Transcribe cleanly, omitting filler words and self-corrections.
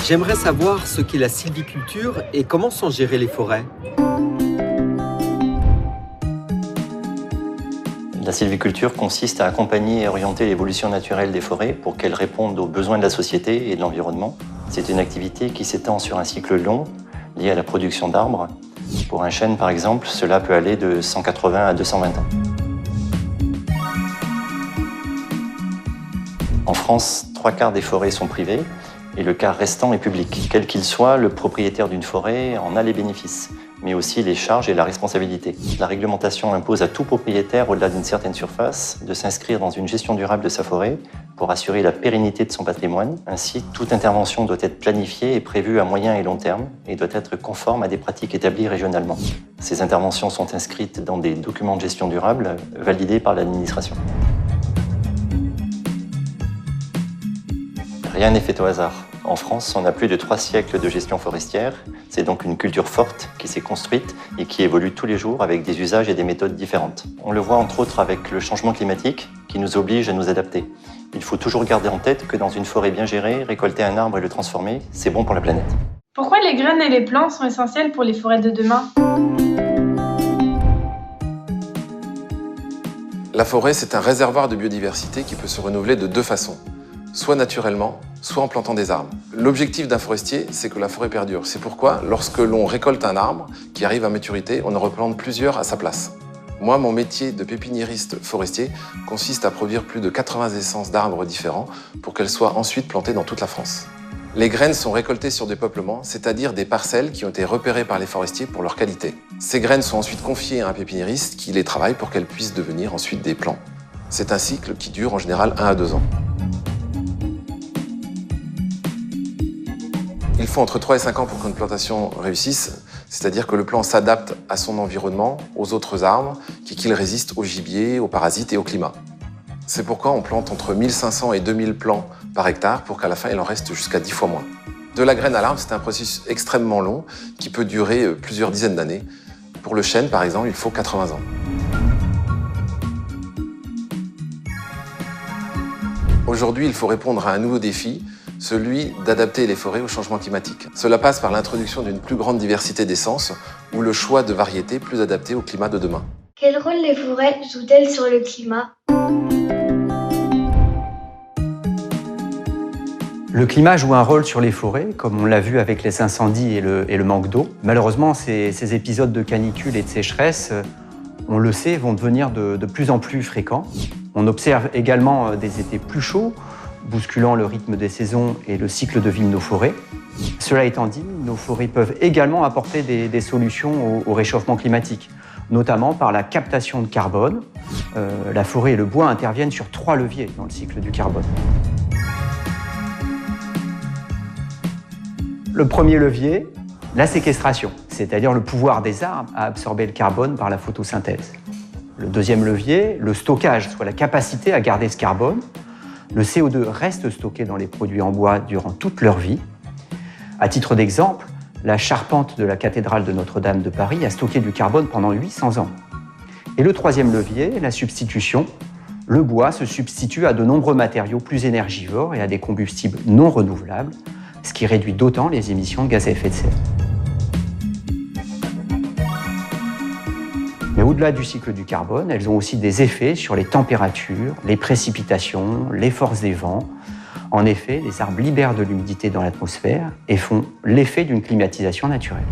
J'aimerais savoir ce qu'est la sylviculture et comment sont gérées les forêts. La sylviculture consiste à accompagner et orienter l'évolution naturelle des forêts pour qu'elles répondent aux besoins de la société et de l'environnement. C'est une activité qui s'étend sur un cycle long lié à la production d'arbres. Pour un chêne, par exemple, cela peut aller de 180 à 220 ans. En France, 3/4 des forêts sont privées et le quart restant est public. Quel qu'il soit, le propriétaire d'une forêt en a les bénéfices, mais aussi les charges et la responsabilité. La réglementation impose à tout propriétaire, au-delà d'une certaine surface, de s'inscrire dans une gestion durable de sa forêt pour assurer la pérennité de son patrimoine. Ainsi, toute intervention doit être planifiée et prévue à moyen et long terme et doit être conforme à des pratiques établies régionalement. Ces interventions sont inscrites dans des documents de gestion durable validés par l'administration. Rien n'est fait au hasard. En France, on a plus de 3 siècles de gestion forestière. C'est donc une culture forte qui s'est construite et qui évolue tous les jours avec des usages et des méthodes différentes. On le voit entre autres avec le changement climatique qui nous oblige à nous adapter. Il faut toujours garder en tête que dans une forêt bien gérée, récolter un arbre et le transformer, c'est bon pour la planète. Pourquoi les graines et les plants sont essentiels pour les forêts de demain ? La forêt, c'est un réservoir de biodiversité qui peut se renouveler de 2 façons. Soit naturellement, soit en plantant des arbres. L'objectif d'un forestier, c'est que la forêt perdure. C'est pourquoi, lorsque l'on récolte un arbre qui arrive à maturité, on en replante plusieurs à sa place. Moi, mon métier de pépiniériste forestier consiste à produire plus de 80 essences d'arbres différents pour qu'elles soient ensuite plantées dans toute la France. Les graines sont récoltées sur des peuplements, c'est-à-dire des parcelles qui ont été repérées par les forestiers pour leur qualité. Ces graines sont ensuite confiées à un pépiniériste qui les travaille pour qu'elles puissent devenir ensuite des plants. C'est un cycle qui dure en général 1 à 2 ans. Il faut entre 3 et 5 ans pour qu'une plantation réussisse, c'est-à-dire que le plant s'adapte à son environnement, aux autres arbres, qu'il résiste au gibier, aux parasites et au climat. C'est pourquoi on plante entre 1500 et 2000 plants par hectare pour qu'à la fin il en reste jusqu'à 10 fois moins. De la graine à l'arbre, c'est un processus extrêmement long qui peut durer plusieurs dizaines d'années. Pour le chêne, par exemple, il faut 80 ans. Aujourd'hui, il faut répondre à un nouveau défi, celui d'adapter les forêts au changement climatique. Cela passe par l'introduction d'une plus grande diversité d'essences ou le choix de variétés plus adaptées au climat de demain. Quel rôle les forêts jouent-elles sur le climat ? Le climat joue un rôle sur les forêts, comme on l'a vu avec les incendies et le manque d'eau. Malheureusement, ces épisodes de canicule et de sécheresse, on le sait, vont devenir de plus en plus fréquents. On observe également des étés plus chauds, bousculant le rythme des saisons et le cycle de vie de nos forêts. Cela étant dit, nos forêts peuvent également apporter des solutions au réchauffement climatique, notamment par la captation de carbone. La forêt et le bois interviennent sur 3 leviers dans le cycle du carbone. Le premier levier, la séquestration, c'est-à-dire le pouvoir des arbres à absorber le carbone par la photosynthèse. Le deuxième levier, le stockage, soit la capacité à garder ce carbone. Le CO2 reste stocké dans les produits en bois durant toute leur vie. À titre d'exemple, la charpente de la cathédrale de Notre-Dame de Paris a stocké du carbone pendant 800 ans. Et le troisième levier, la substitution. Le bois se substitue à de nombreux matériaux plus énergivores et à des combustibles non renouvelables, ce qui réduit d'autant les émissions de gaz à effet de serre. Mais au-delà du cycle du carbone, elles ont aussi des effets sur les températures, les précipitations, les forces des vents. En effet, les arbres libèrent de l'humidité dans l'atmosphère et font l'effet d'une climatisation naturelle.